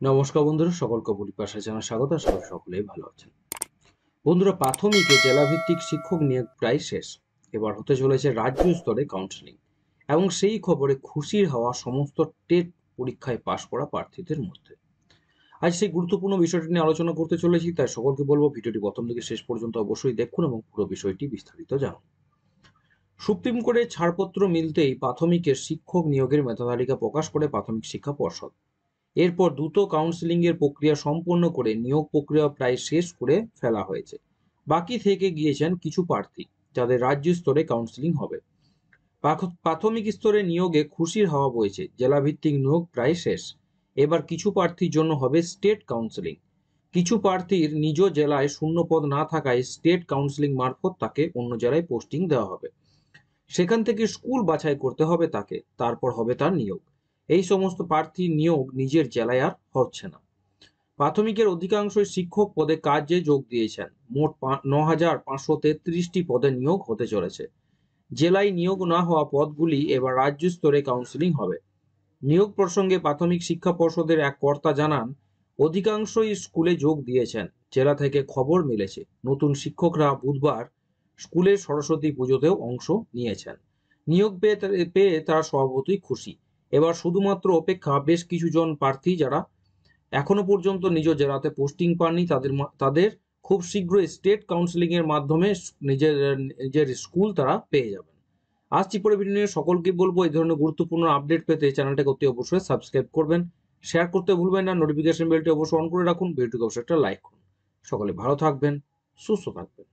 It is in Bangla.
নমস্কার বন্ধুরা, সকলকে পরিপাশা জানা স্বাগত। আশা করি সকলেই ভালো আছেন। বন্ধুরা, প্রাথমিকে জেলাভিত্তিক শিক্ষক নিয়োগ প্রায় শেষ। এবার হতে চলেছে রাজ্য স্তরে কাউন্সেলিং, এবং সেই খবরে খুশির হওয়া সমস্ত টেট পরীক্ষায় পাশ করা প্রার্থীদের মধ্যে। আজ সেই গুরুত্বপূর্ণ বিষয়টি নিয়ে আলোচনা করতে চলেছি, তাই সকলকে বলবো ভিডিওটি প্রথম থেকে শেষ পর্যন্ত অবশ্যই দেখুন এবং পুরো বিষয়টি বিস্তারিত জানুন। সুপ্রিম কোর্টে ছাড়পত্র মিলতেই প্রাথমিকের শিক্ষক নিয়োগের মেধাতালিকা প্রকাশ করে প্রাথমিক শিক্ষা পর্ষদ। এরপর দ্রুত কাউন্সেলিং এর প্রক্রিয়া সম্পন্ন করে নিয়োগ প্রক্রিয়া প্রায় শেষ করে ফেলা হয়েছে। বাকি থেকে গিয়েছেন কিছু প্রার্থী, যাদের রাজ্য স্তরে কাউন্সেলিং হবে। প্রাথমিক স্তরে নিয়োগে খুশির হাওয়া বইছে। জেলাভিত্তিক নিয়োগ প্রায় শেষ। এবার কিছু প্রার্থীর জন্য হবে স্টেট কাউন্সেলিং। কিছু প্রার্থীর নিজ জেলায় শূন্য পদ না থাকায় স্টেট কাউন্সেলিং মারফত তাকে অন্য জেলায় পোস্টিং দেওয়া হবে। সেখান থেকে স্কুল বাছাই করতে হবে তাকে, তারপর হবে তার নিয়োগ। এই সমস্ত প্রার্থীর নিয়োগ নিজের জেলায় আর হচ্ছে না। প্রাথমিকের অধিকাংশই শিক্ষক পদে কাজে যোগ দিয়েছেন। মোট ৯,৫৩৩টি পদে নিয়োগ হতে চলেছে। জেলায় নিয়োগ না হওয়া পদগুলি এবার রাজ্য স্তরে কাউন্সেলিং হবে। নিয়োগ প্রসঙ্গে প্রাথমিক শিক্ষা পর্ষদের এক কর্তা জানান, অধিকাংশই স্কুলে যোগ দিয়েছেন। জেলা থেকে খবর মিলেছে নতুন শিক্ষকরা বুধবার স্কুলের সরস্বতী পুজোতেও অংশ নিয়েছেন। নিয়োগ পেয়ে তারা স্বভাবতই খুশি। এবার শুধুমাত্র অপেক্ষা বেশ কিছু জন প্রার্থী যারা এখনো পর্যন্ত নিজ জেলাতে পোস্টিং পাননি, তাদের খুব শীঘ্রই স্টেট কাউন্সেলিং এর মাধ্যমে নিজের নিজের স্কুল তারা পেয়ে যাবেন। আসছি পরে ভিডিও নিয়ে। সকলকে বলবো এই ধরনের গুরুত্বপূর্ণ আপডেট পেতে চ্যানেলটাকে অতি অবশ্যই সাবস্ক্রাইব করবেন, শেয়ার করতে ভুলবেন না, নোটিফিকেশন বেলটি অবশ্যই অন করে রাখুন, ভিডিওটিকে অবশ্যই একটা লাইক করুন। সকলে ভালো থাকবেন, সুস্থ থাকবেন।